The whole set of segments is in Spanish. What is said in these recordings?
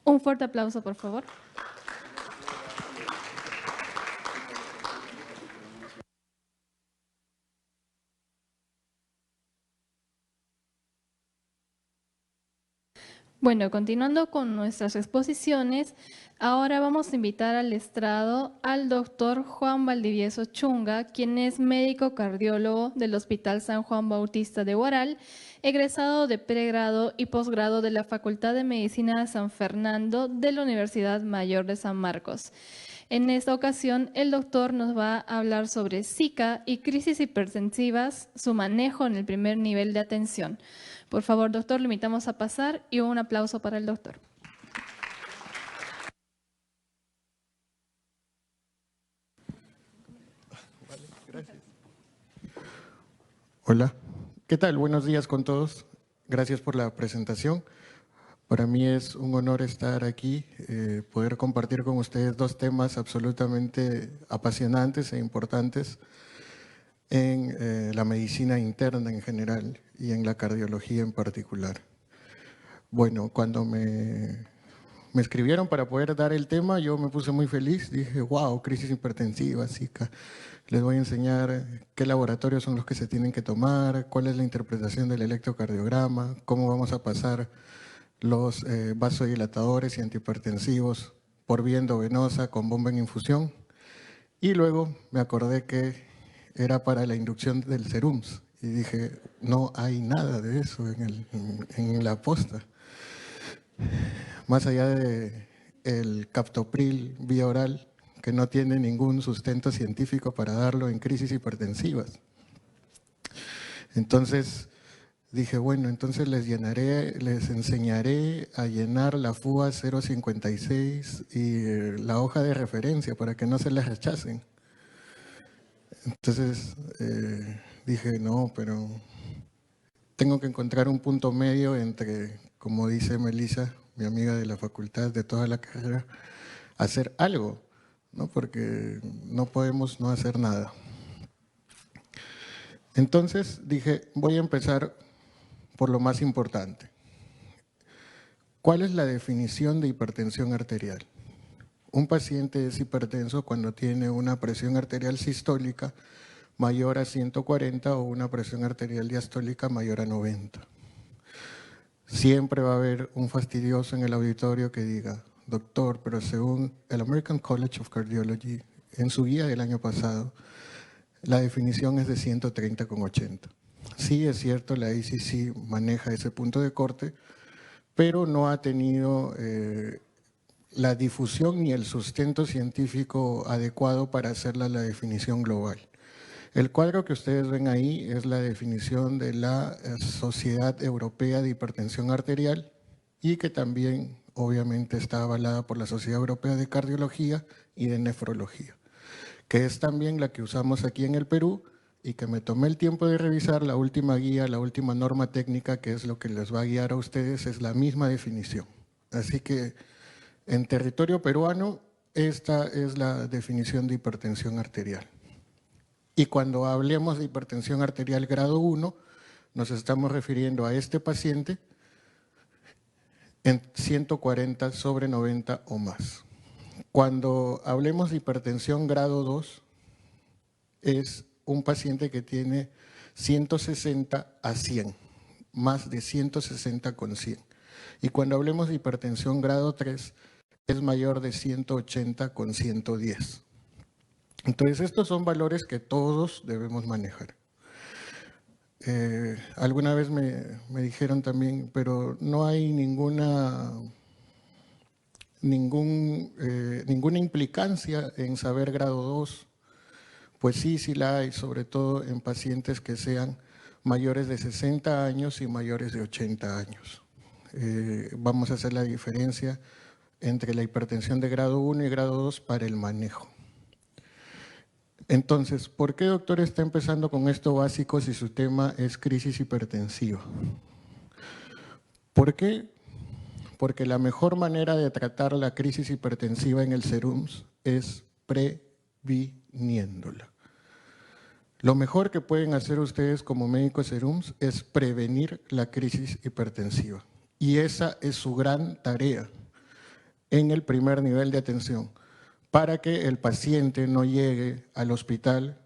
Un fuerte aplauso, por favor. Bueno, continuando con nuestras exposiciones, ahora vamos a invitar al estrado al doctor Juan Valdivieso Chunga, quien es médico cardiólogo del Hospital San Juan Bautista de Huaral, egresado de pregrado y posgrado de la Facultad de Medicina de San Fernando de la Universidad Mayor de San Marcos. En esta ocasión, el doctor nos va a hablar sobre Zika y crisis hipertensivas, su manejo en el primer nivel de atención. Por favor, doctor, le invitamos a pasar y un aplauso para el doctor. Vale, gracias. Hola, ¿qué tal? Buenos días con todos. Gracias por la presentación. Para mí es un honor estar aquí, poder compartir con ustedes dos temas absolutamente apasionantes e importantes en la medicina interna en general y en la cardiología en particular. Bueno, cuando me escribieron para poder dar el tema, yo me puse muy feliz. Dije, wow, crisis hipertensiva, Zika. Les voy a enseñar qué laboratorios son los que se tienen que tomar, cuál es la interpretación del electrocardiograma, cómo vamos a pasar los vasodilatadores y antihipertensivos por vía endovenosa con bomba en infusión. Y luego me acordé que era para la inducción del serums. Y dije, no hay nada de eso en la posta. Más allá de el captopril vía oral, que no tiene ningún sustento científico para darlo en crisis hipertensivas. Entonces dije, bueno, entonces les enseñaré a llenar la FUA 056 y la hoja de referencia para que no se les rechacen. Entonces dije, no, pero tengo que encontrar un punto medio entre, como dice Melissa, mi amiga de la facultad, de toda la carrera, hacer algo, ¿no? Porque no podemos no hacer nada. Entonces dije, voy a empezar por lo más importante. ¿Cuál es la definición de hipertensión arterial? Un paciente es hipertenso cuando tiene una presión arterial sistólica mayor a 140 o una presión arterial diastólica mayor a 90. Siempre va a haber un fastidioso en el auditorio que diga, doctor, pero según el American College of Cardiology, en su guía del año pasado, la definición es de 130/80. Sí, es cierto, la ACC maneja ese punto de corte, pero no ha tenido la difusión ni el sustento científico adecuado para hacerla la definición global. El cuadro que ustedes ven ahí es la definición de la Sociedad Europea de Hipertensión Arterial y que también obviamente está avalada por la Sociedad Europea de Cardiología y de Nefrología, que es también la que usamos aquí en el Perú y que me tomé el tiempo de revisar. La última guía, la última norma técnica, que es lo que les va a guiar a ustedes, es la misma definición. Así que en territorio peruano, esta es la definición de hipertensión arterial. Y cuando hablemos de hipertensión arterial grado 1, nos estamos refiriendo a este paciente en 140/90 o más. Cuando hablemos de hipertensión grado 2, es un paciente que tiene 160/100, más de 160/100. Y cuando hablemos de hipertensión grado 3, es mayor de 180/110. Entonces, estos son valores que todos debemos manejar. Alguna vez me dijeron también, pero no hay ninguna implicancia en saber grado 2. Pues sí, sí la hay, sobre todo en pacientes que sean mayores de 60 años y mayores de 80 años. Vamos a hacer la diferencia entre la hipertensión de grado 1 y grado 2 para el manejo. Entonces, ¿por qué, doctor, está empezando con esto básico si su tema es crisis hipertensiva? ¿Por qué? Porque la mejor manera de tratar la crisis hipertensiva en el serums es previniéndola. Lo mejor que pueden hacer ustedes como médicos serums es prevenir la crisis hipertensiva. Y esa es su gran tarea. en el primer nivel de atención para que el paciente no llegue al hospital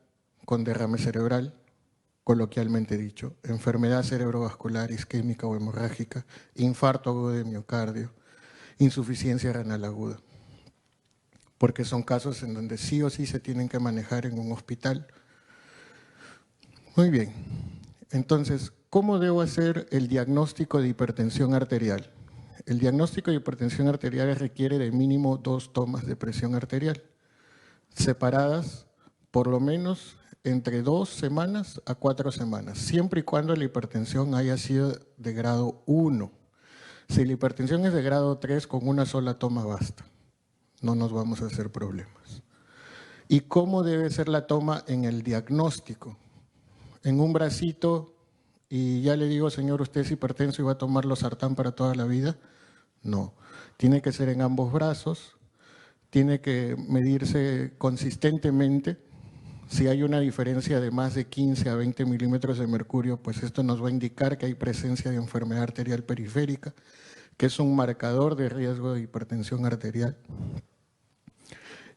con derrame cerebral, coloquialmente dicho, enfermedad cerebrovascular, isquémica o hemorrágica, infarto agudo de miocardio, insuficiencia renal aguda, porque son casos en donde sí o sí se tienen que manejar en un hospital. Muy bien, entonces, ¿cómo debo hacer el diagnóstico de hipertensión arterial? El diagnóstico de hipertensión arterial requiere de mínimo 2 tomas de presión arterial, separadas por lo menos entre 2 semanas a 4 semanas, siempre y cuando la hipertensión haya sido de grado 1. Si la hipertensión es de grado 3, con una sola toma basta, no nos vamos a hacer problemas. ¿Y cómo debe ser la toma en el diagnóstico? En un bracito y ya le digo, señor, usted es hipertenso y va a tomar losartán para toda la vida. No, tiene que ser en ambos brazos, tiene que medirse consistentemente. Si hay una diferencia de más de 15 a 20 milímetros de mercurio, pues esto nos va a indicar que hay presencia de enfermedad arterial periférica, que es un marcador de riesgo de hipertensión arterial.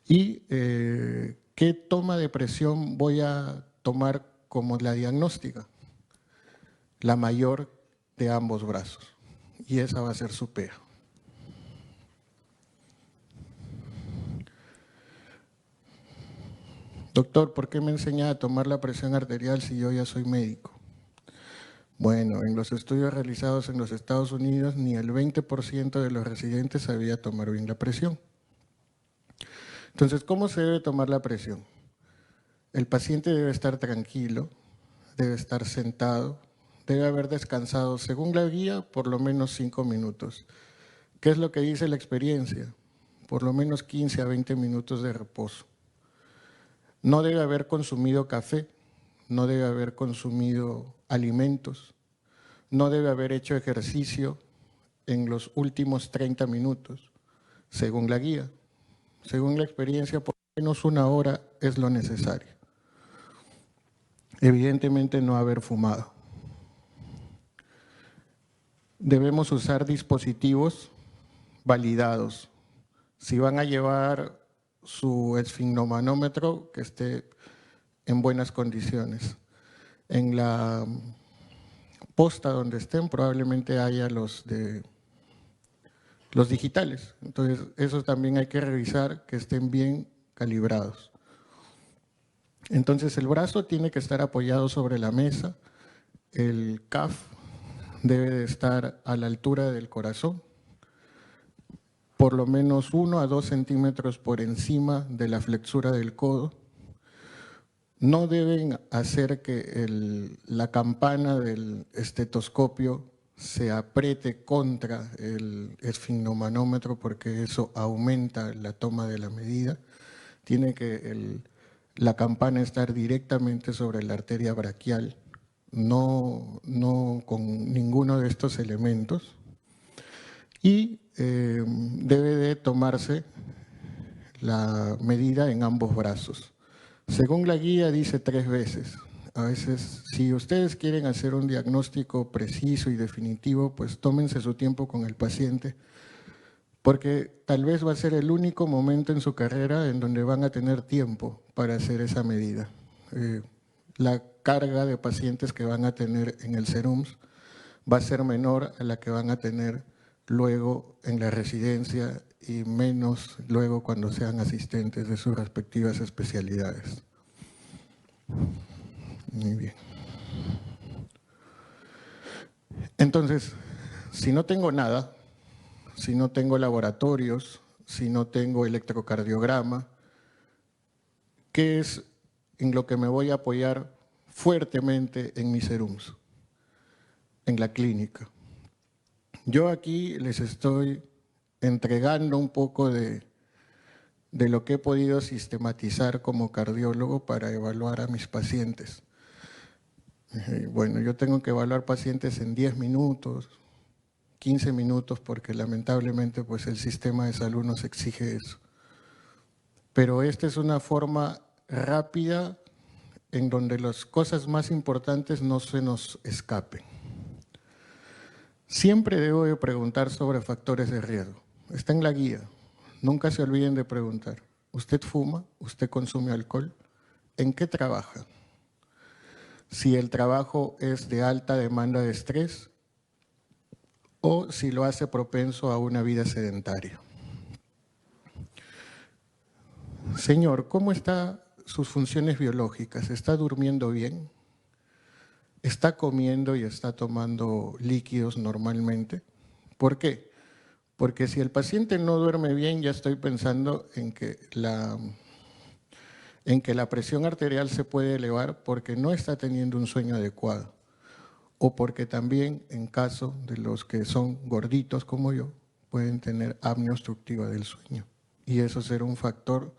¿Y qué toma de presión voy a tomar como la diagnóstica? La mayor de ambos brazos, y esa va a ser su PEA. Doctor, ¿por qué me enseña a tomar la presión arterial si yo ya soy médico? Bueno, en los estudios realizados en los Estados Unidos, ni el 20% de los residentes sabía tomar bien la presión. Entonces, ¿cómo se debe tomar la presión? El paciente debe estar tranquilo, debe estar sentado, debe haber descansado, según la guía, por lo menos 5 minutos. ¿Qué es lo que dice la experiencia? Por lo menos 15 a 20 minutos de reposo. No debe haber consumido café, no debe haber consumido alimentos, no debe haber hecho ejercicio en los últimos 30 minutos, según la guía. Según la experiencia, por lo menos 1 hora es lo necesario. Evidentemente no haber fumado. Debemos usar dispositivos validados. Si van a llevar su esfigmomanómetro, que esté en buenas condiciones. En la posta donde estén probablemente haya los digitales. Entonces, esos también hay que revisar que estén bien calibrados. Entonces, el brazo tiene que estar apoyado sobre la mesa. El CAF debe de estar a la altura del corazón, por lo menos 1 a 2 centímetros por encima de la flexura del codo. No deben hacer que la campana del estetoscopio se apriete contra el esfigmomanómetro porque eso aumenta la toma de la medida. Tiene que la campana estar directamente sobre la arteria braquial, no con ninguno de estos elementos. Y debe de tomarse la medida en ambos brazos. Según la guía dice 3 veces. A veces, si ustedes quieren hacer un diagnóstico preciso y definitivo, pues tómense su tiempo con el paciente, porque tal vez va a ser el único momento en su carrera en donde van a tener tiempo para hacer esa medida. La carga de pacientes que van a tener en el SERUMS va a ser menor a la que van a tener luego en la residencia y menos luego cuando sean asistentes de sus respectivas especialidades. Muy bien. Entonces, si no tengo nada, si no tengo laboratorios, si no tengo electrocardiograma, ¿qué es en lo que me voy a apoyar fuertemente en mis SERUMS? En la clínica. Yo aquí les estoy entregando un poco de lo que he podido sistematizar como cardiólogo para evaluar a mis pacientes. Bueno, yo tengo que evaluar pacientes en 10 minutos, 15 minutos, porque lamentablemente pues el sistema de salud nos exige eso. Pero esta es una forma rápida en donde las cosas más importantes no se nos escapen. Siempre debo de preguntar sobre factores de riesgo. está en la guía. Nunca se olviden de preguntar, ¿usted fuma? ¿Usted consume alcohol? ¿En qué trabaja? Si el trabajo es de alta demanda de estrés o si lo hace propenso a una vida sedentaria. Señor, ¿cómo están sus funciones biológicas? ¿Está durmiendo bien? ¿Está comiendo y está tomando líquidos normalmente? ¿Por qué? Porque si el paciente no duerme bien, ya estoy pensando en que la presión arterial se puede elevar porque no está teniendo un sueño adecuado. O porque también, en caso de los que son gorditos como yo, pueden tener apnea obstructiva del sueño. Y eso será un factor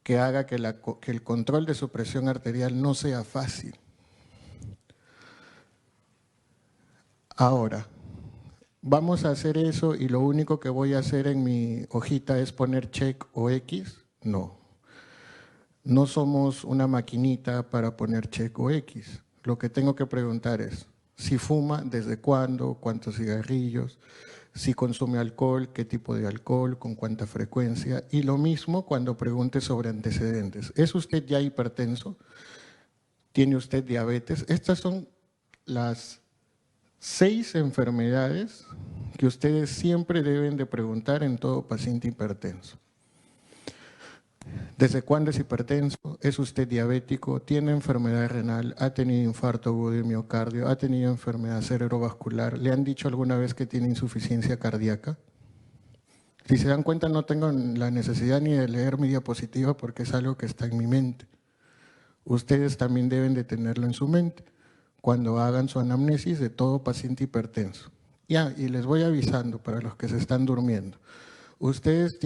que haga que el control de su presión arterial no sea fácil. Ahora, ¿vamos a hacer eso y lo único que voy a hacer en mi hojita es poner check o X? No. No somos una maquinita para poner check o X. Lo que tengo que preguntar es, si fuma, ¿desde cuándo? ¿Cuántos cigarrillos? Si consume alcohol, ¿qué tipo de alcohol? ¿Con cuánta frecuencia? Y lo mismo cuando pregunte sobre antecedentes. ¿Es usted ya hipertenso? ¿Tiene usted diabetes? Estas son las 6 enfermedades que ustedes siempre deben de preguntar en todo paciente hipertenso. ¿Desde cuándo es hipertenso? ¿Es usted diabético? ¿Tiene enfermedad renal? ¿Ha tenido infarto agudo de miocardio? ¿Ha tenido enfermedad cerebrovascular? ¿Le han dicho alguna vez que tiene insuficiencia cardíaca? Si se dan cuenta, no tengo la necesidad ni de leer mi diapositiva porque es algo que está en mi mente. Ustedes también deben de tenerlo en su mente cuando hagan su anamnesis de todo paciente hipertenso. Ya, y les voy avisando para los que se están durmiendo. Ustedes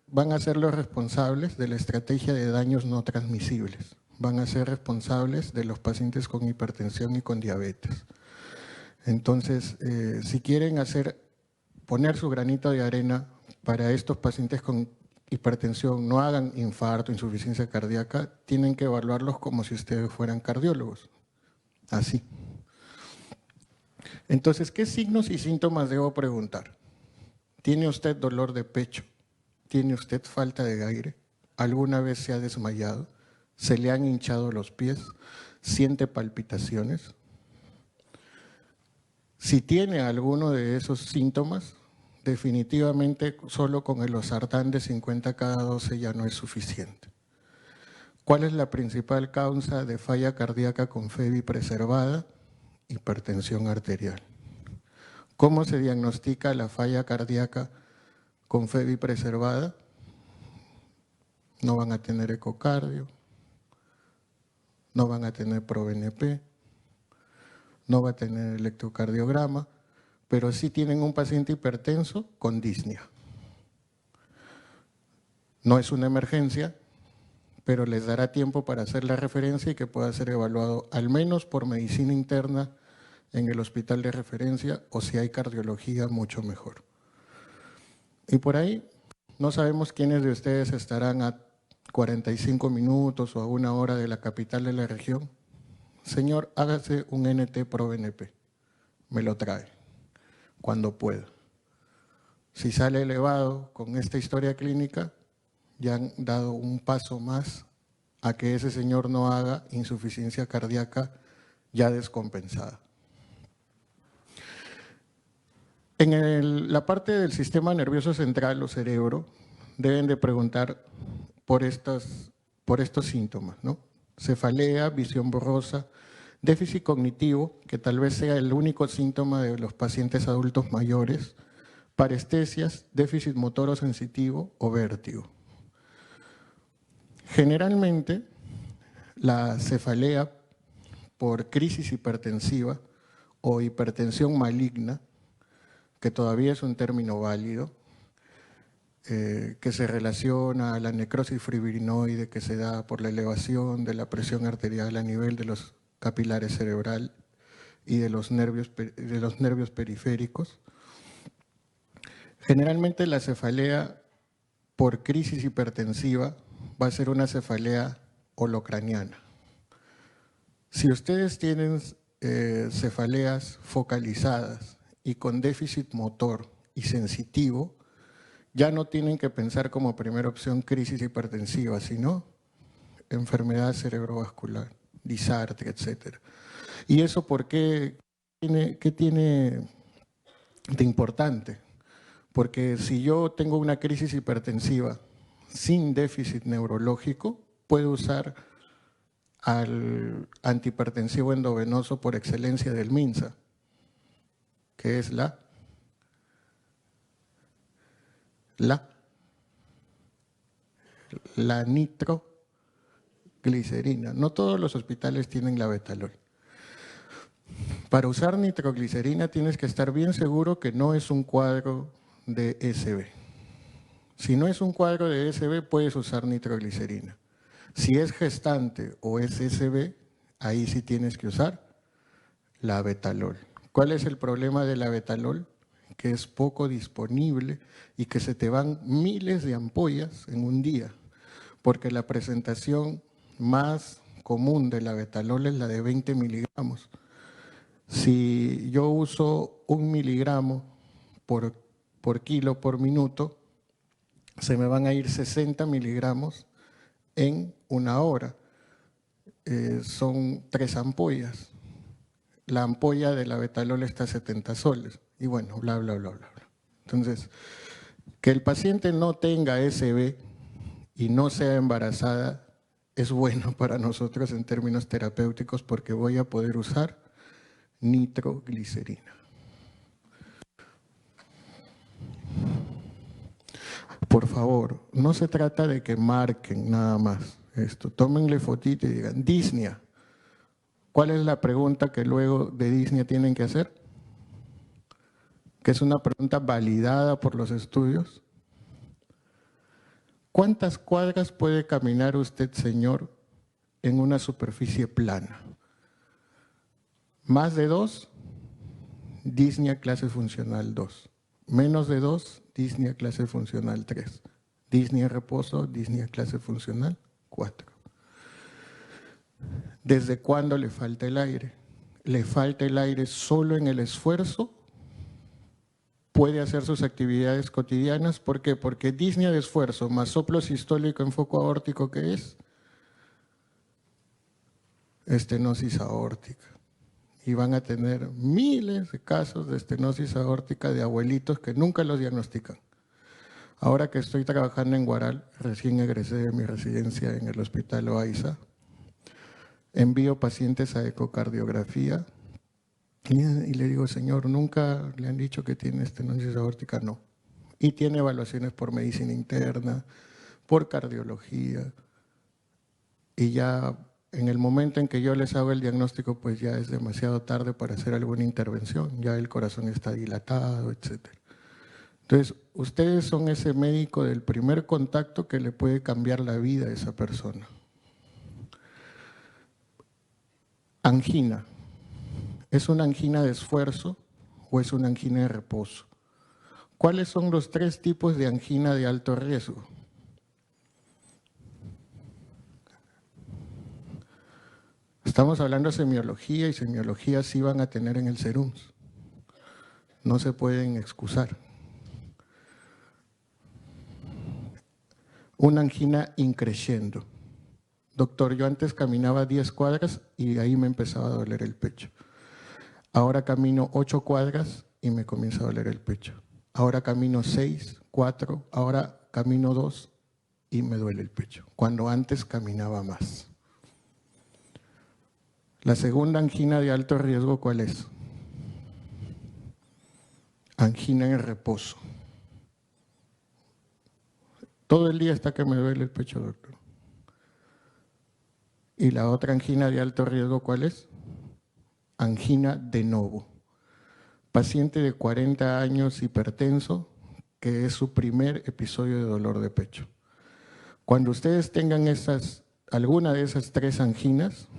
van a ser los responsables de la estrategia de daños no transmisibles. Van a ser responsables de los pacientes con hipertensión y con diabetes. Entonces, si quieren poner su granito de arena para estos pacientes con hipertensión, no hagan infarto, insuficiencia cardíaca, tienen que evaluarlos como si ustedes fueran cardiólogos. Así. Entonces, ¿qué signos y síntomas debo preguntar? ¿Tiene usted dolor de pecho? ¿Tiene usted falta de aire? ¿Alguna vez se ha desmayado? ¿Se le han hinchado los pies? ¿Siente palpitaciones? Si tiene alguno de esos síntomas, definitivamente solo con el losartán de 50 cada 12 ya no es suficiente. ¿Cuál es la principal causa de falla cardíaca con FEBI preservada? Hipertensión arterial. ¿Cómo se diagnostica la falla cardíaca con FEBI preservada? No van a tener ecocardio, no van a tener ProBNP, no va a tener electrocardiograma, pero sí tienen un paciente hipertenso con disnea. No es una emergencia, pero les dará tiempo para hacer la referencia y que pueda ser evaluado al menos por medicina interna en el hospital de referencia o si hay cardiología mucho mejor. Y por ahí no sabemos quiénes de ustedes estarán a 45 minutos o a 1 hora de la capital de la región. Señor, hágase un NT ProBNP, me lo trae cuando pueda. Si sale elevado con esta historia clínica, ya han dado un paso más a que ese señor no haga insuficiencia cardíaca ya descompensada. En la parte del sistema nervioso central o cerebro, deben de preguntar por estos síntomas, ¿no? Cefalea, visión borrosa, déficit cognitivo, que tal vez sea el único síntoma de los pacientes adultos mayores, parestesias, déficit motor o sensitivo o vértigo. Generalmente, la cefalea por crisis hipertensiva o hipertensión maligna, que todavía es un término válido, que se relaciona a la necrosis fibrinoide que se da por la elevación de la presión arterial a nivel de los capilares cerebral y de los nervios periféricos. Generalmente la cefalea por crisis hipertensiva va a ser una cefalea holocraniana. Si ustedes tienen cefaleas focalizadas y con déficit motor y sensitivo, ya no tienen que pensar como primera opción crisis hipertensiva, sino enfermedad cerebrovascular, disartria, etc. ¿Y eso por qué tiene de importante? Porque si yo tengo una crisis hipertensiva sin déficit neurológico, puedo usar al antihipertensivo endovenoso por excelencia del MINSA, que es la nitroglicerina. No todos los hospitales tienen la Betalol. Para usar nitroglicerina tienes que estar bien seguro que no es un cuadro de SB. Si no es un cuadro de SB, puedes usar nitroglicerina. Si es gestante o es SB, ahí sí tienes que usar la Betalol. ¿Cuál es el problema de la Betalol? Que es poco disponible y que se te van miles de ampollas en un día, porque la presentación más común de la Betalol es la de 20 miligramos. Si yo uso 1 miligramo por kilo por minuto, se me van a ir 60 miligramos en una hora. Son 3 ampollas. La ampolla de la Betalol está a 70 soles. Y bueno, bla, bla, bla, bla. Entonces, que el paciente no tenga SB y no sea embarazada es bueno para nosotros en términos terapéuticos porque voy a poder usar nitroglicerina. Por favor, no se trata de que marquen nada más esto. Tómenle fotito y digan, disnea. ¿Cuál es la pregunta que luego de disnea tienen que hacer? Que es una pregunta validada por los estudios. ¿Cuántas cuadras puede caminar usted, señor, en una superficie plana? Más de 2, disnea clase funcional 2. Menos de 2, disnea clase funcional 3. Disnea reposo, disnea clase funcional 4. ¿Desde cuándo le falta el aire? ¿Le falta el aire solo en el esfuerzo? Puede hacer sus actividades cotidianas. ¿Por qué? Porque disnea de esfuerzo más soplo sistólico en foco aórtico, ¿qué es? Estenosis aórtica. Y van a tener miles de casos de estenosis aórtica de abuelitos que nunca los diagnostican. Ahora que estoy trabajando en Guaral, recién egresé de mi residencia en el Hospital Oaiza, envío pacientes a ecocardiografía y le digo, señor, ¿nunca le han dicho que tiene estenosis aórtica? No. Y tiene evaluaciones por medicina interna, por cardiología. Y ya en el momento en que yo les hago el diagnóstico, pues ya es demasiado tarde para hacer alguna intervención. Ya el corazón está dilatado, etc. Entonces, ustedes son ese médico del primer contacto que le puede cambiar la vida a esa persona. Angina. ¿Es una angina de esfuerzo o es una angina de reposo? ¿Cuáles son los 3 tipos de angina de alto riesgo? Estamos hablando de semiología y semiología sí van a tener en el SERUMS. No se pueden excusar. Una angina increciendo. Doctor, yo antes caminaba 10 cuadras y ahí me empezaba a doler el pecho. Ahora camino 8 cuadras y me comienza a doler el pecho. Ahora camino 6, 4, ahora camino 2 y me duele el pecho. Cuando antes caminaba más. La segunda angina de alto riesgo, ¿cuál es? Angina en reposo. Todo el día está que me duele el pecho, doctor. Y la otra angina de alto riesgo, ¿cuál es? Angina de novo. Paciente de 40 años hipertenso, que es su primer episodio de dolor de pecho. Cuando ustedes tengan alguna de esas 3 anginas,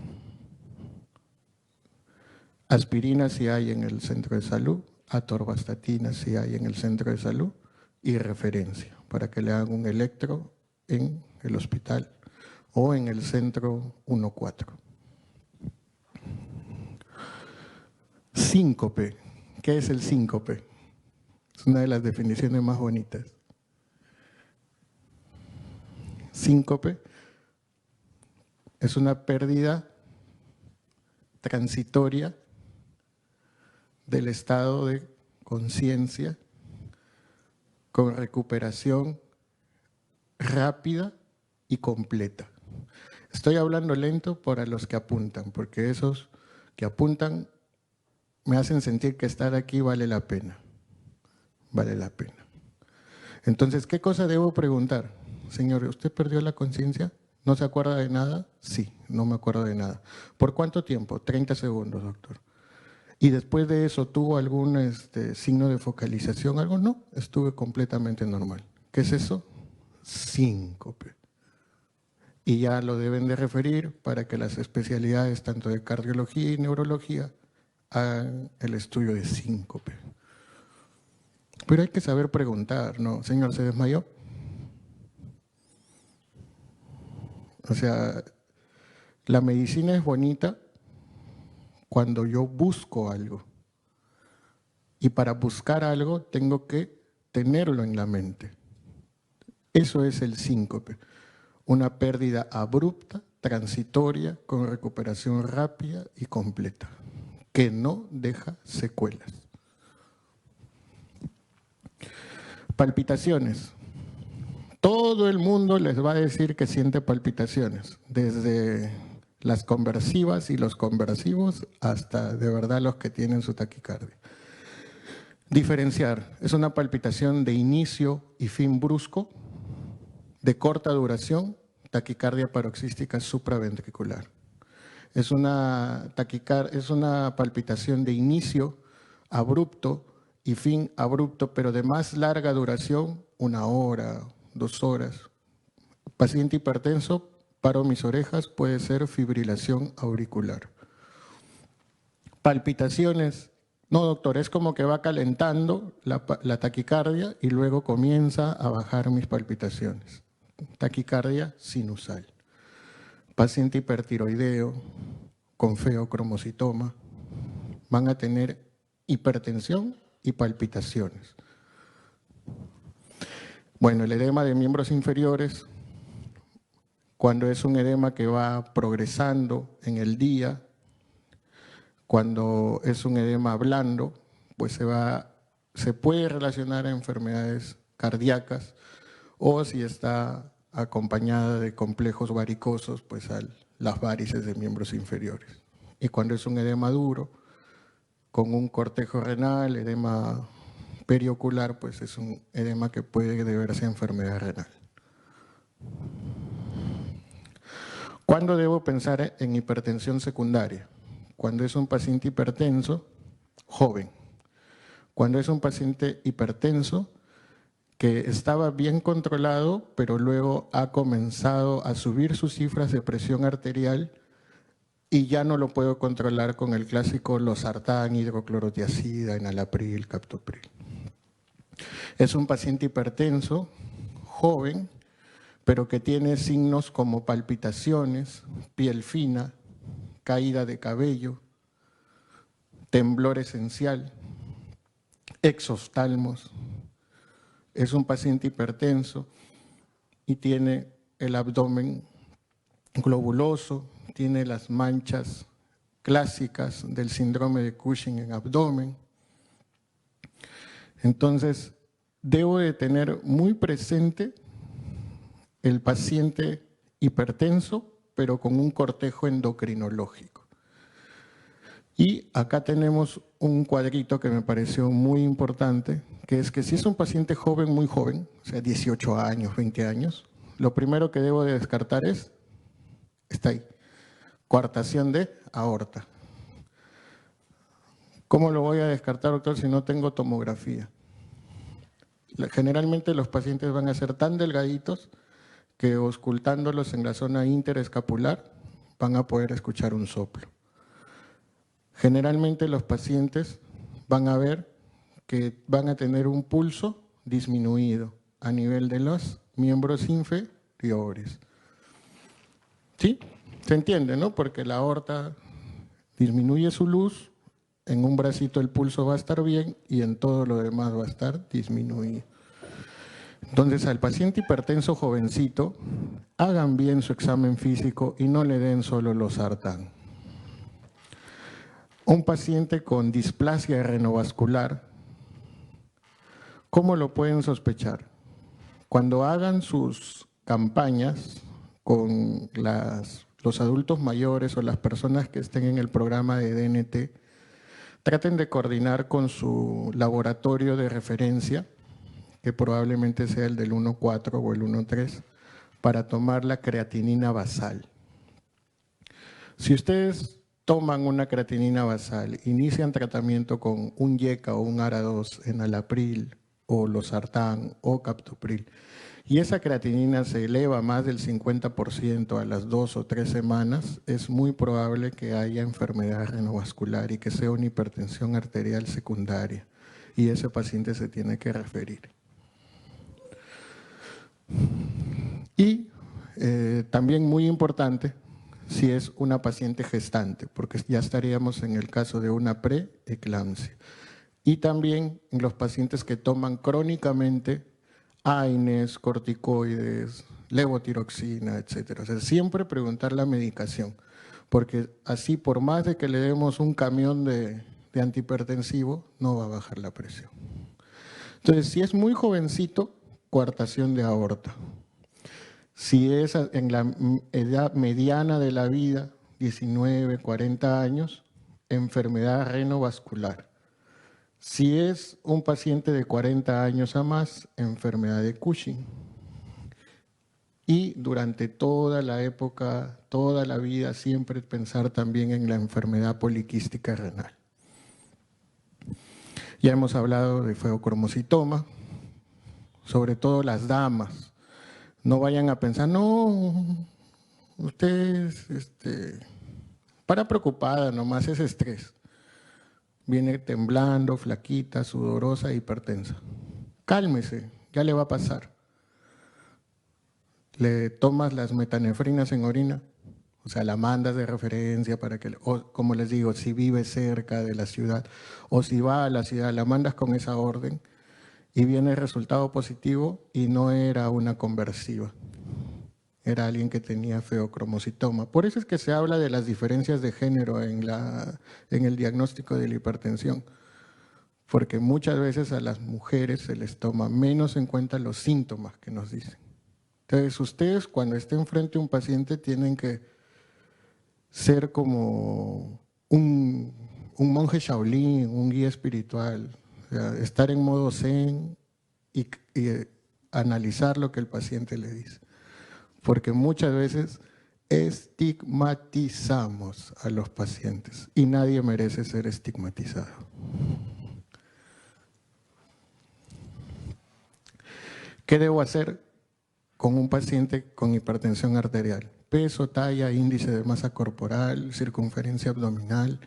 aspirina si hay en el centro de salud, atorvastatina si hay en el centro de salud y referencia para que le hagan un electro en el hospital o en el centro 1-4. Síncope. ¿Qué es el síncope? Es una de las definiciones más bonitas. síncope es una pérdida transitoria del estado de conciencia con recuperación rápida y completa. Estoy hablando lento para los que apuntan, porque esos que apuntan me hacen sentir que estar aquí vale la pena. Vale la pena. Entonces, ¿qué cosa debo preguntar? Señor, ¿usted perdió la conciencia? ¿No se acuerda de nada? Sí, no me acuerdo de nada. ¿Por cuánto tiempo? 30 segundos, doctor. ¿Y después de eso tuvo algún signo de focalización? ¿Algo? No, estuve completamente normal. ¿Qué es eso? Síncope. Y ya lo deben de referir para que las especialidades tanto de cardiología y neurología hagan el estudio de síncope. Pero hay que saber preguntar, ¿no? Señor, ¿se desmayó? O sea, la medicina es bonita cuando yo busco algo. Y para buscar algo tengo que tenerlo en la mente. Eso es el síncope. Una pérdida abrupta, transitoria, con recuperación rápida y completa, que no deja secuelas. Palpitaciones. Todo el mundo les va a decir que siente palpitaciones, desde las conversivas y los conversivos hasta de verdad los que tienen su taquicardia. Diferenciar, es una palpitación de inicio y fin brusco, de corta duración, taquicardia paroxística supraventricular. Es una palpitación de inicio abrupto y fin abrupto, pero de más larga duración, 1 hora, 2 horas. Paciente hipertenso, paro mis orejas, puede ser fibrilación auricular. Palpitaciones, no doctor, es como que va calentando la taquicardia y luego comienza a bajar mis palpitaciones. Taquicardia sinusal. Paciente hipertiroideo con feocromocitoma van a tener hipertensión y palpitaciones. Bueno, el edema de miembros inferiores, cuando es un edema que va progresando en el día, cuando es un edema blando, pues se puede relacionar a enfermedades cardíacas, o si está acompañada de complejos varicosos, pues a las varices de miembros inferiores. Y cuando es un edema duro, con un cortejo renal, edema periocular, pues es un edema que puede deberse a enfermedad renal. ¿Cuándo debo pensar en hipertensión secundaria? Cuando es un paciente hipertenso joven. Cuando es un paciente hipertenso que estaba bien controlado, pero luego ha comenzado a subir sus cifras de presión arterial y ya no lo puedo controlar con el clásico losartán, hidroclorotiazida, enalapril, captopril. Es un paciente hipertenso, joven, pero que tiene signos como palpitaciones, piel fina, caída de cabello, temblor esencial, exoftalmos. Es un paciente hipertenso y tiene el abdomen globuloso, tiene las manchas clásicas del síndrome de Cushing en abdomen. Entonces, debo de tener muy presente el paciente hipertenso, pero con un cortejo endocrinológico. Y acá tenemos un cuadrito que me pareció muy importante, que es que si es un paciente joven, muy joven, o sea, 18 años, 20 años, lo primero que debo de descartar está ahí, coartación de aorta. ¿Cómo lo voy a descartar, doctor, si no tengo tomografía? Generalmente los pacientes van a ser tan delgaditos que auscultándolos en la zona interescapular van a poder escuchar un soplo. Generalmente los pacientes van a ver que van a tener un pulso disminuido a nivel de los miembros inferiores. ¿Sí? ¿Se entiende, no? Porque la aorta disminuye su luz, en un bracito el pulso va a estar bien y en todo lo demás va a estar disminuido. Entonces, al paciente hipertenso jovencito, hagan bien su examen físico y no le den solo losartán. Un paciente con displasia renovascular, ¿cómo lo pueden sospechar? Cuando hagan sus campañas con los adultos mayores o las personas que estén en el programa de DNT, traten de coordinar con su laboratorio de referencia, que probablemente sea el del 1.4 o el 1.3, para tomar la creatinina basal. Si ustedes toman una creatinina basal, inician tratamiento con un YECA o un ARA2, enalapril o losartán o captopril, y esa creatinina se eleva más del 50% a las 2 o 3 semanas, es muy probable que haya enfermedad renovascular y que sea una hipertensión arterial secundaria, y ese paciente se tiene que referir. Y también muy importante, si es una paciente gestante, porque ya estaríamos en el caso de una preeclampsia. Y también en los pacientes que toman crónicamente AINES, corticoides, levotiroxina, etc. O sea, siempre preguntar la medicación, porque así por más de que le demos un camión de antihipertensivo, no va a bajar la presión. Entonces, si es muy jovencito, coartación de aorta. Si es en la edad mediana de la vida, 19, 40 años, enfermedad renovascular. Si es un paciente de 40 años a más, enfermedad de Cushing. Y durante toda la época, toda la vida, siempre pensar también en la enfermedad poliquística renal. Ya hemos hablado de feocromocitoma, sobre todo las damas. No vayan a pensar, no, ustedes, para preocupada, nomás es estrés. Viene temblando, flaquita, sudorosa, hipertensa. Cálmese, ya le va a pasar. Le tomas las metanefrinas en orina, o sea, la mandas de referencia para que, o como les digo, si vive cerca de la ciudad o si va a la ciudad, la mandas con esa orden y viene el resultado positivo y no era una conversiva. Era alguien que tenía feocromocitoma. Por eso es que se habla de las diferencias de género en el diagnóstico de la hipertensión, porque muchas veces a las mujeres se les toma menos en cuenta los síntomas que nos dicen. Entonces, ustedes cuando estén frente a un paciente tienen que ser como un monje Shaolin, un guía espiritual, o sea, estar en modo zen y analizar lo que el paciente le dice. Porque muchas veces estigmatizamos a los pacientes y nadie merece ser estigmatizado. ¿Qué debo hacer con un paciente con hipertensión arterial? Peso, talla, índice de masa corporal, circunferencia abdominal,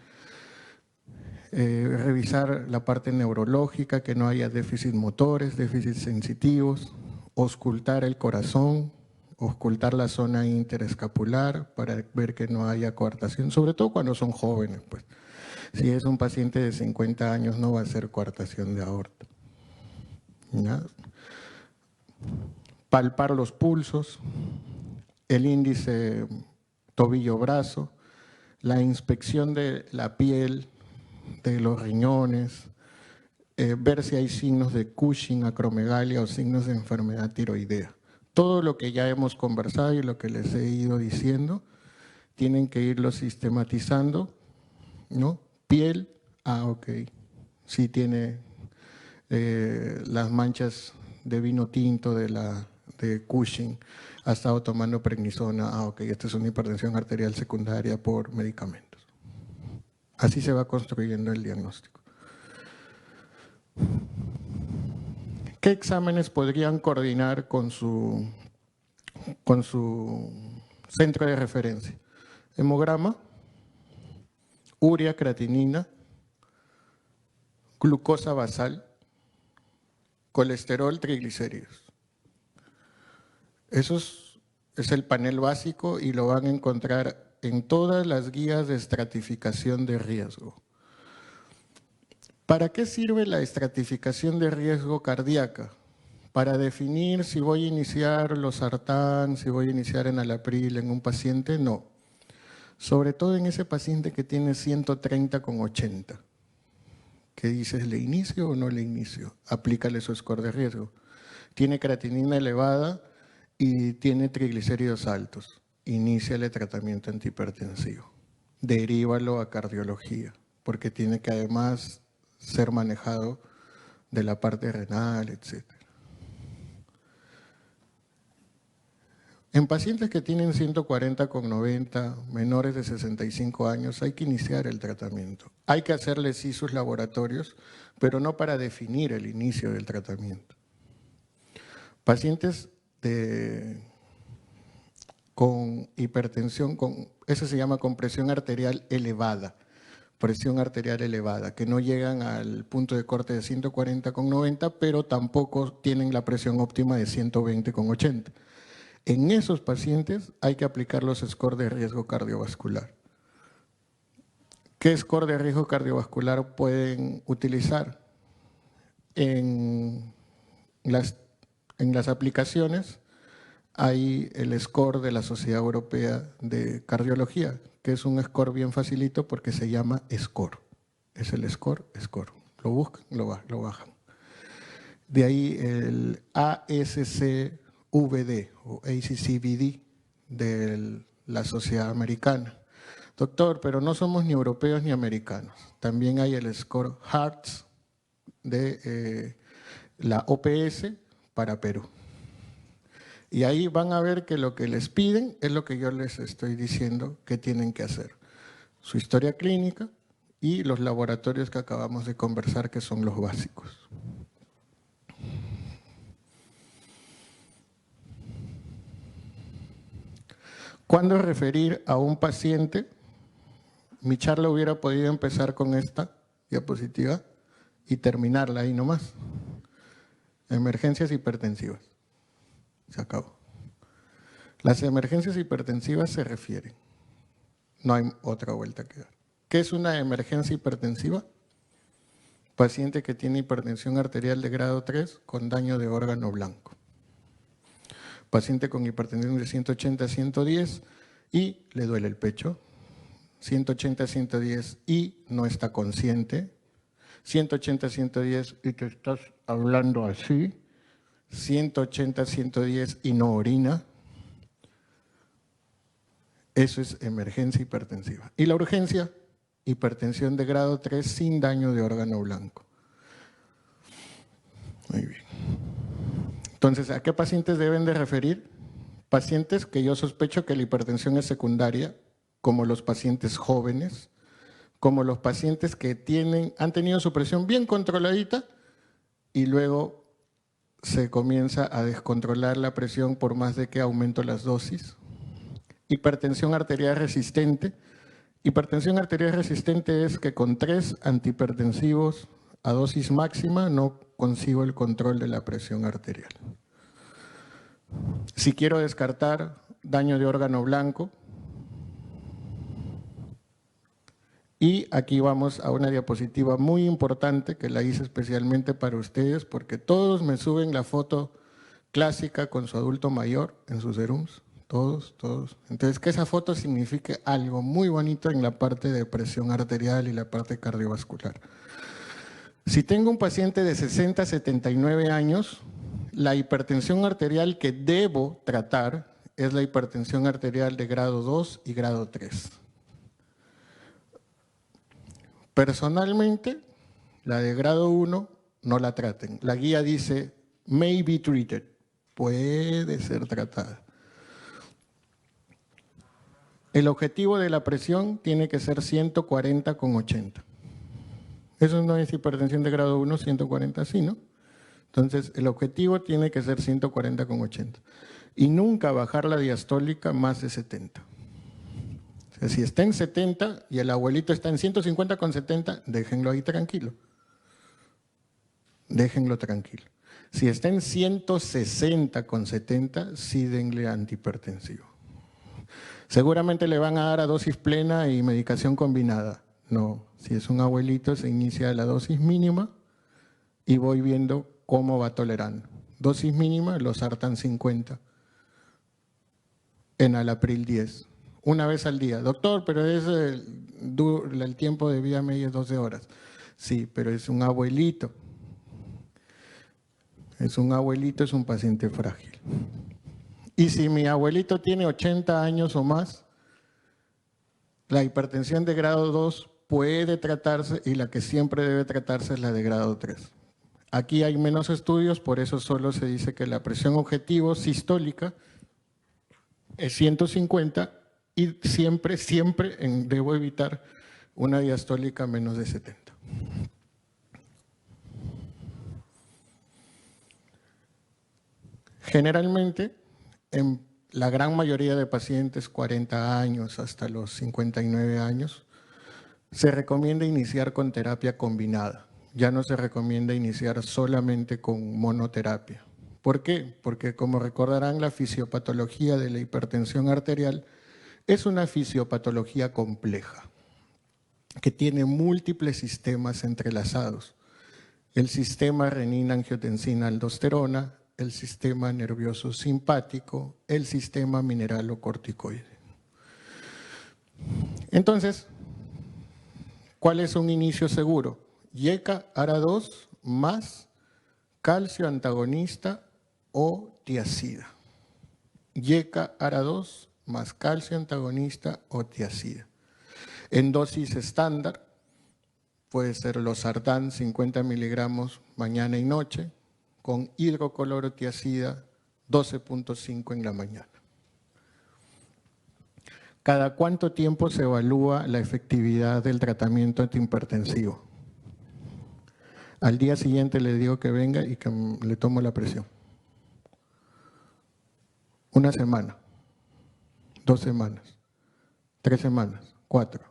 revisar la parte neurológica, que no haya déficit motores, déficits sensitivos, auscultar el corazón, auscultar la zona interescapular para ver que no haya coartación, sobre todo cuando son jóvenes, pues. Si es un paciente de 50 años no va a ser coartación de aorta. ¿Ya? Palpar los pulsos, el índice tobillo-brazo, la inspección de la piel, de los riñones, ver si hay signos de Cushing, acromegalia o signos de enfermedad tiroidea. Todo lo que ya hemos conversado y lo que les he ido diciendo, tienen que irlo sistematizando, ¿no? Piel, ok, sí tiene las manchas de vino tinto de Cushing, ha estado tomando prednisona, ok, esta es una hipertensión arterial secundaria por medicamentos. Así se va construyendo el diagnóstico. ¿Qué exámenes podrían coordinar con su centro de referencia? Hemograma, urea, creatinina, glucosa basal, colesterol, triglicéridos. Eso es el panel básico y lo van a encontrar en todas las guías de estratificación de riesgo. ¿Para qué sirve la estratificación de riesgo cardíaca? Para definir si voy a iniciar losartán, si voy a iniciar enalapril en un paciente, no. Sobre todo en ese paciente que tiene 130/80. ¿Qué dices? ¿Le inicio o no le inicio? Aplícale su score de riesgo. Tiene creatinina elevada y tiene triglicéridos altos. Iníciale tratamiento antihipertensivo. Derívalo a cardiología, porque tiene que además ser manejado de la parte renal, etc. En pacientes que tienen 140/90, menores de 65 años, hay que iniciar el tratamiento. Hay que hacerles sí sus laboratorios, pero no para definir el inicio del tratamiento. Pacientes con hipertensión, eso se llama con presión arterial elevada, que no llegan al punto de corte de 140/90, pero tampoco tienen la presión óptima de 120/80. En esos pacientes hay que aplicar los scores de riesgo cardiovascular. ¿Qué score de riesgo cardiovascular pueden utilizar? En las aplicaciones hay el score de la Sociedad Europea de Cardiología, que es un score bien facilito porque se llama SCORE. Es el score. Lo buscan, lo bajan. De ahí el ASCVD o ACCVD de la Sociedad Americana. Doctor, pero no somos ni europeos ni americanos. También hay el score HEARTS de la OPS para Perú. Y ahí van a ver que lo que les piden es lo que yo les estoy diciendo que tienen que hacer. Su historia clínica y los laboratorios que acabamos de conversar, que son los básicos. ¿Cuándo referir a un paciente? Mi charla hubiera podido empezar con esta diapositiva y terminarla ahí nomás. Emergencias hipertensivas. Se acabó. Las emergencias hipertensivas se refieren. No hay otra vuelta que dar. ¿Qué es una emergencia hipertensiva? Paciente que tiene hipertensión arterial de grado 3 con daño de órgano blanco. Paciente con hipertensión de 180/110 y le duele el pecho. 180/110 y no está consciente. 180/110 y te estás hablando así. 180/110 y no orina. Eso es emergencia hipertensiva. Y la urgencia, hipertensión de grado 3 sin daño de órgano blanco. Muy bien. Entonces, ¿a qué pacientes deben de referir? Pacientes que yo sospecho que la hipertensión es secundaria, como los pacientes jóvenes, como los pacientes que han tenido su presión bien controladita y luego se comienza a descontrolar la presión por más de que aumento las dosis. Hipertensión arterial resistente. Hipertensión arterial resistente es que con 3 antihipertensivos a dosis máxima no consigo el control de la presión arterial. Si quiero descartar daño de órgano blanco, y aquí vamos a una diapositiva muy importante que la hice especialmente para ustedes porque todos me suben la foto clásica con su adulto mayor en sus serums, todos. Entonces, que esa foto signifique algo muy bonito en la parte de presión arterial y la parte cardiovascular. Si tengo un paciente de 60 a 79 años, la hipertensión arterial que debo tratar es la hipertensión arterial de grado 2 y grado 3. Personalmente, la de grado 1 no la traten. La guía dice, may be treated, puede ser tratada. El objetivo de la presión tiene que ser 140/80. Eso no es hipertensión de grado 1, 140 sí, ¿no? Entonces, el objetivo tiene que ser 140/80. Y nunca bajar la diastólica más de 70. O sea, si está en 70 y el abuelito está en 150/70, déjenlo ahí tranquilo. Déjenlo tranquilo. Si está en 160/70, sí denle antihipertensivo. Seguramente le van a dar a dosis plena y medicación combinada. No, si es un abuelito se inicia la dosis mínima y voy viendo cómo va tolerando. Dosis mínima, losartán 50 en alapril 10, una vez al día. Doctor, pero es el tiempo de vida media es 12 horas. Sí, pero es un abuelito. Es un abuelito, es un paciente frágil. Y si mi abuelito tiene 80 años o más, la hipertensión de grado 2 puede tratarse y la que siempre debe tratarse es la de grado 3. Aquí hay menos estudios, por eso solo se dice que la presión objetivo sistólica es 150 y siempre debo evitar una diastólica menos de 70. Generalmente, en la gran mayoría de pacientes, 40 años hasta los 59 años, se recomienda iniciar con terapia combinada. Ya no se recomienda iniciar solamente con monoterapia. ¿Por qué? Porque, como recordarán, la fisiopatología de la hipertensión arterial es una fisiopatología compleja que tiene múltiples sistemas entrelazados. El sistema renina-angiotensina-aldosterona, el sistema nervioso simpático, el sistema mineralocorticoide. Entonces, ¿cuál es un inicio seguro? YECA ARA2 más calcio antagonista o tiazida. YECA ARA2 más calcio antagonista o tiazida. En dosis estándar puede ser losartán 50 miligramos mañana y noche con hidroclorotiazida 12.5 en la mañana. ¿Cada cuánto tiempo se evalúa la efectividad del tratamiento antihipertensivo? Al día siguiente le digo que venga y que le tomo la presión. 1 semana, 2 semanas, 3 semanas, 4.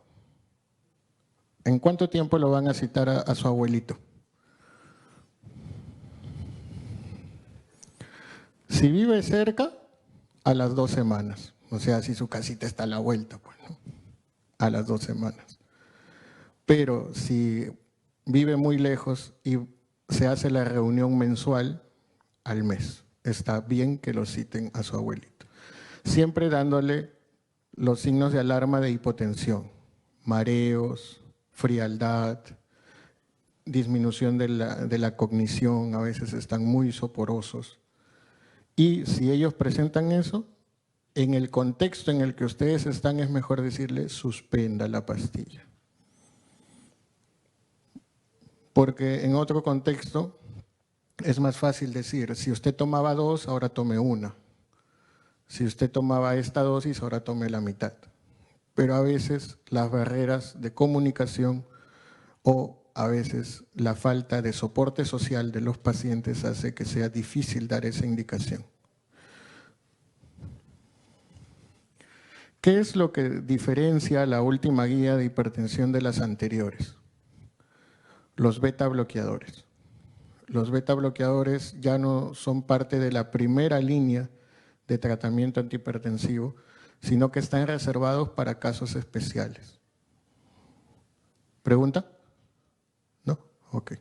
¿En cuánto tiempo lo van a citar a su abuelito? Si vive cerca, a las 2 semanas. O sea, si su casita está a la vuelta, pues, ¿no? A las 2 semanas. Pero si vive muy lejos y se hace la reunión mensual, al mes. Está bien que lo citen a su abuelito. Siempre dándole los signos de alarma de hipotensión, mareos, frialdad, disminución de la cognición, a veces están muy soporosos. Y si ellos presentan eso, en el contexto en el que ustedes están es mejor decirle suspenda la pastilla. Porque en otro contexto es más fácil decir, si usted tomaba 2, ahora tome 1. Si usted tomaba esta dosis, ahora tome la mitad. Pero a veces las barreras de comunicación o a veces la falta de soporte social de los pacientes hace que sea difícil dar esa indicación. ¿Qué es lo que diferencia la última guía de hipertensión de las anteriores? Los beta bloqueadores. Los beta bloqueadores ya no son parte de la primera línea de tratamiento antihipertensivo, sino que están reservados para casos especiales. ¿Pregunta? ¿No? Ok.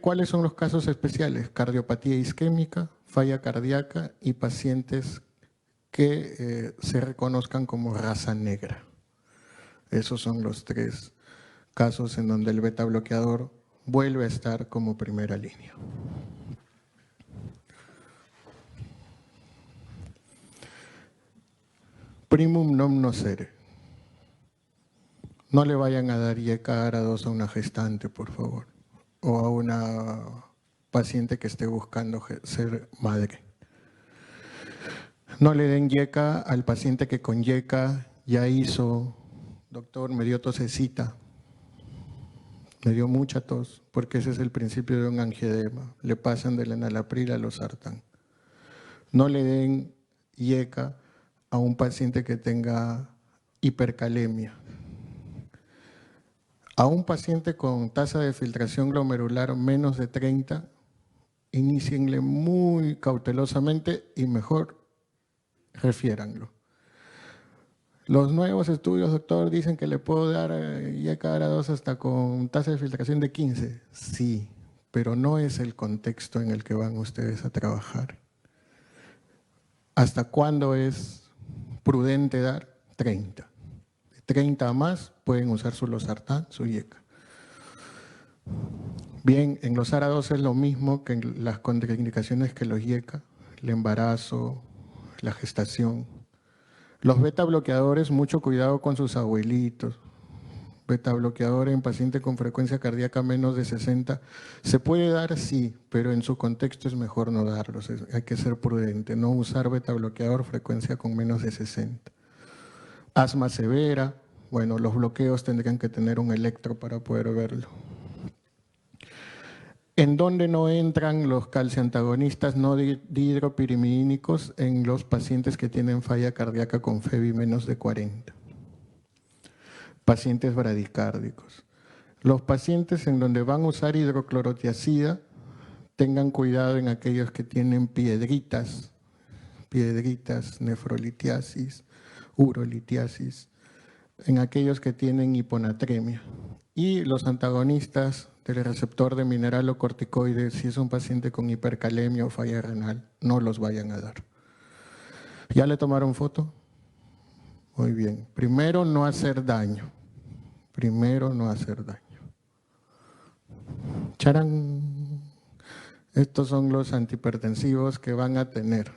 ¿Cuáles son los casos especiales? Cardiopatía isquémica, falla cardíaca y pacientes que se reconozcan como raza negra. Esos son los 3 casos en donde el beta bloqueador vuelve a estar como primera línea. Primum non nocere. No le vayan a dar YECA ARA2 a una gestante, por favor, o a una paciente que esté buscando ser madre. No le den YECA al paciente que con YECA ya hizo, doctor, me dio tosecita, me dio mucha tos, porque ese es el principio de un angioedema. Le pasan del enalapril a losartán. No le den YECA a un paciente que tenga hipercalemia. A un paciente con tasa de filtración glomerular menos de 30, inícienle muy cautelosamente y mejor refiéranlo. Los nuevos estudios, doctor, dicen que le puedo dar YECA ARA2 hasta con tasa de filtración de 15. Sí, pero no es el contexto en el que van ustedes a trabajar. ¿Hasta cuándo es prudente dar? 30. De 30 a más pueden usar su losartán, su IECA. Bien, en los ARA2 es lo mismo que en las contraindicaciones que los IECA, el embarazo, la gestación. Los beta bloqueadores, mucho cuidado con sus abuelitos. Beta bloqueador en paciente con frecuencia cardíaca menos de 60, se puede dar, sí, pero en su contexto es mejor no darlos, hay que ser prudente, no usar beta bloqueador frecuencia con menos de 60. Asma severa, bueno, los bloqueos tendrían que tener un electro para poder verlo. ¿En dónde no entran los calciantagonistas no dihidropirimidínicos? En los pacientes que tienen falla cardíaca con FEBI menos de 40. Pacientes bradicárdicos. Los pacientes en donde van a usar hidroclorotiazida, tengan cuidado en aquellos que tienen piedritas, nefrolitiasis, urolitiasis, en aquellos que tienen hiponatremia. Y los antagonistas del receptor de mineralocorticoides, si es un paciente con hipercalemia o falla renal, no los vayan a dar. ¿Ya le tomaron foto? Muy bien. Primero, no hacer daño. Primero, no hacer daño. ¡Charán! Estos son los antihipertensivos que van a tener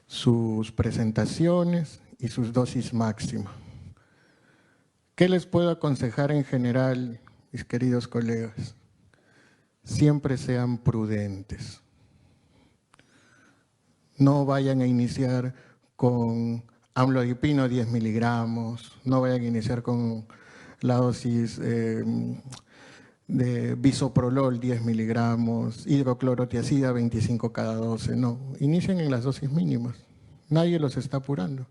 sus presentaciones y sus dosis máxima. ¿Qué les puedo aconsejar en general, mis queridos colegas? Siempre sean prudentes. No vayan a iniciar con amlodipino 10 miligramos, no vayan a iniciar con la dosis de bisoprolol 10 miligramos, hidroclorotiazida 25 cada 12, no. Inicien en las dosis mínimas. Nadie los está apurando.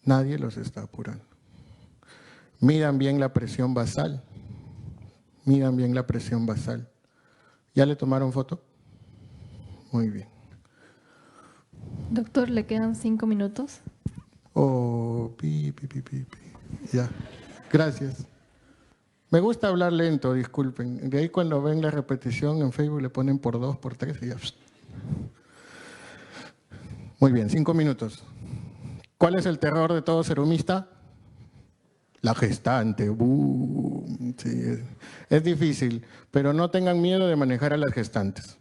Nadie los está apurando. Midan bien la presión basal. Midan bien la presión basal. ¿Ya le tomaron foto? Muy bien. Doctor, ¿le quedan 5 minutos? Oh, ya. Gracias. Me gusta hablar lento, disculpen. De ahí cuando ven la repetición en Facebook le ponen por 2, por 3 y ya. Muy bien, 5 minutos. ¿Cuál es el terror de todo serumista? La gestante. Sí, es difícil, pero no tengan miedo de manejar a las gestantes.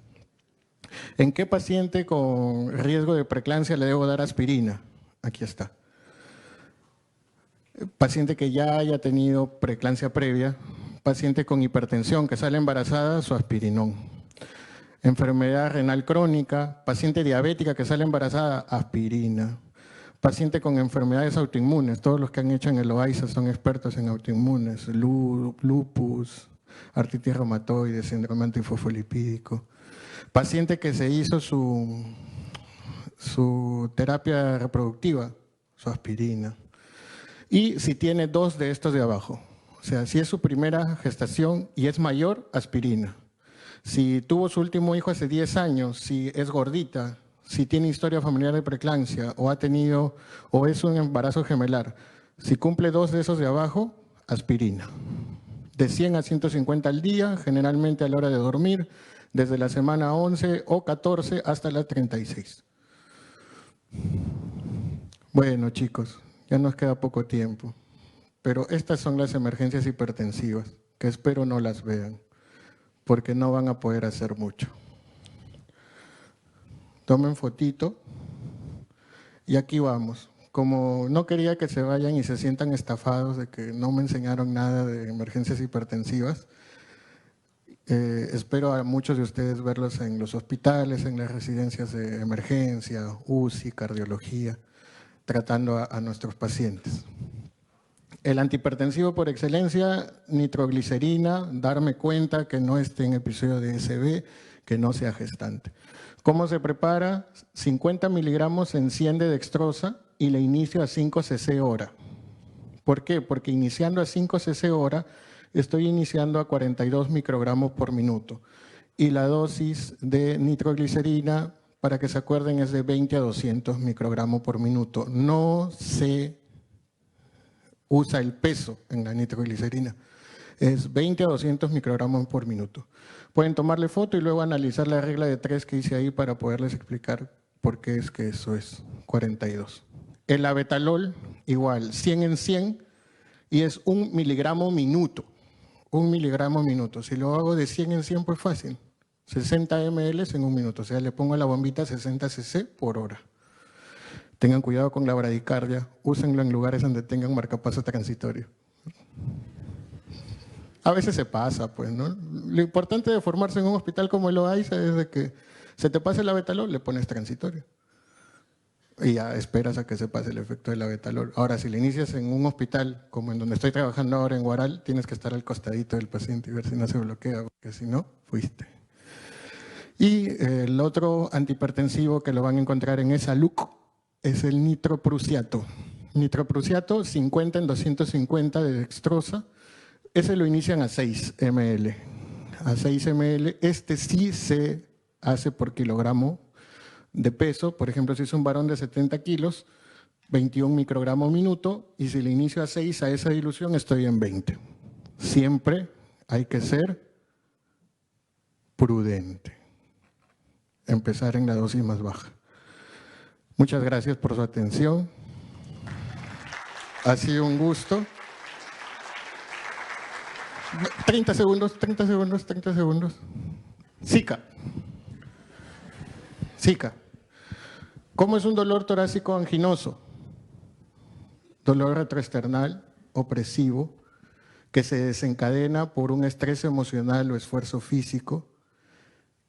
¿En qué paciente con riesgo de preeclampsia le debo dar aspirina? Aquí está. Paciente que ya haya tenido preeclampsia previa, paciente con hipertensión que sale embarazada, su aspirinón. Enfermedad renal crónica, paciente diabética que sale embarazada, aspirina. Paciente con enfermedades autoinmunes, todos los que han hecho en el OAISA son expertos en autoinmunes, lupus, artritis reumatoide, síndrome antifosfolipídico. Paciente que se hizo su terapia reproductiva, su aspirina. Y si tiene 2 de estos de abajo, o sea, si es su primera gestación y es mayor, aspirina. Si tuvo su último hijo hace 10 años, si es gordita, si tiene historia familiar de preeclampsia o ha tenido o es un embarazo gemelar, si cumple 2 de esos de abajo, aspirina. De 100 a 150 al día, generalmente a la hora de dormir, desde la semana 11 o 14 hasta la 36. Bueno, chicos, ya nos queda poco tiempo, pero estas son las emergencias hipertensivas, que espero no las vean, porque no van a poder hacer mucho. Tomen fotito y aquí vamos. Como no quería que se vayan y se sientan estafados de que no me enseñaron nada de emergencias hipertensivas, espero a muchos de ustedes verlos en los hospitales, en las residencias de emergencia, UCI, cardiología, tratando a nuestros pacientes. El antihipertensivo por excelencia, nitroglicerina, darme cuenta que no esté en episodio de SB, que no sea gestante. ¿Cómo se prepara? 50 miligramos en 100 de dextrosa y le inicio a 5 cc hora. ¿Por qué? Porque iniciando a 5 cc hora, estoy iniciando a 42 microgramos por minuto. Y la dosis de nitroglicerina, para que se acuerden, es de 20 a 200 microgramos por minuto. No se usa el peso en la nitroglicerina. es 20 a 200 microgramos por minuto. Pueden tomarle foto y luego analizar la regla de 3 que hice ahí para poderles explicar por qué es que eso es 42. El abetalol, igual, 100 en 100 y es 1 miligramo minuto. 1 miligramo minuto. Si lo hago de 100 en 100, pues fácil. 60 ml en un minuto. O sea, le pongo a la bombita 60 cc por hora. Tengan cuidado con la bradicardia. Úsenlo en lugares donde tengan marcapaso transitorio. A veces se pasa, pues, ¿no? Lo importante de formarse en un hospital como el OAISA es de que se te pase el abetalol, le pones transitorio. Y ya esperas a que se pase el efecto del abetalol. Ahora, si le inicias en un hospital, como en donde estoy trabajando ahora en Huaral, tienes que estar al costadito del paciente y ver si no se bloquea, porque si no, fuiste. Y el otro antihipertensivo que lo van a encontrar en esa LUC es el nitroprusiato. Nitroprusiato, 50 en 250 de dextrosa. Ese lo inician a 6 ml. A 6 ml, este sí se hace por kilogramo de peso. Por ejemplo, si es un varón de 70 kilos, 21 microgramos minuto, y si le inicio a 6 a esa dilución, estoy en 20. Siempre hay que ser prudente. Empezar en la dosis más baja. Muchas gracias por su atención. Ha sido un gusto. 30 segundos, 30 segundos, 30 segundos. Zika. Zika. ¿Cómo es un dolor torácico anginoso? Dolor retroesternal, opresivo, que se desencadena por un estrés emocional o esfuerzo físico,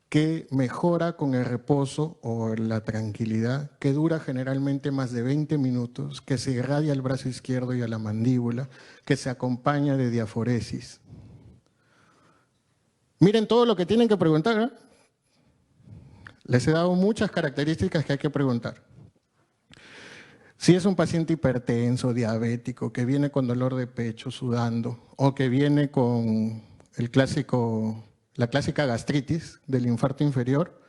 que mejora con el reposo o la tranquilidad, que dura generalmente más de 20 minutos, que se irradia al brazo izquierdo y a la mandíbula, que se acompaña de diaforesis. Miren todo lo que tienen que preguntar, ¿eh? Les he dado muchas características que hay que preguntar. Si es un paciente hipertenso, diabético, que viene con dolor de pecho, sudando, o que viene con la clásica gastritis del infarto inferior,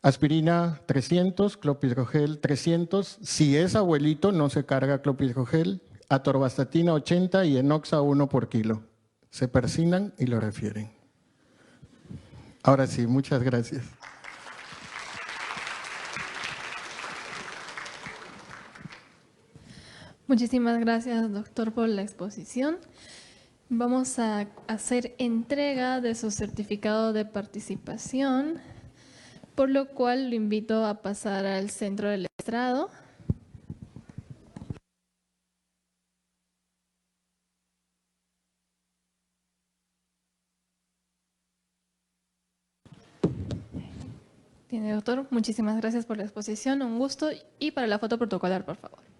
aspirina 300, clopidogrel 300. Si es abuelito, no se carga clopidogrel. Atorvastatina 80 y enoxa 1 por kilo. Se persignan y lo refieren. Ahora sí, muchas gracias. Muchísimas gracias, doctor, por la exposición. Vamos a hacer entrega de su certificado de participación, por lo cual lo invito a pasar al centro del estrado. Tiene, doctor. Muchísimas gracias por la exposición, un gusto. Y para la foto protocolar, por favor.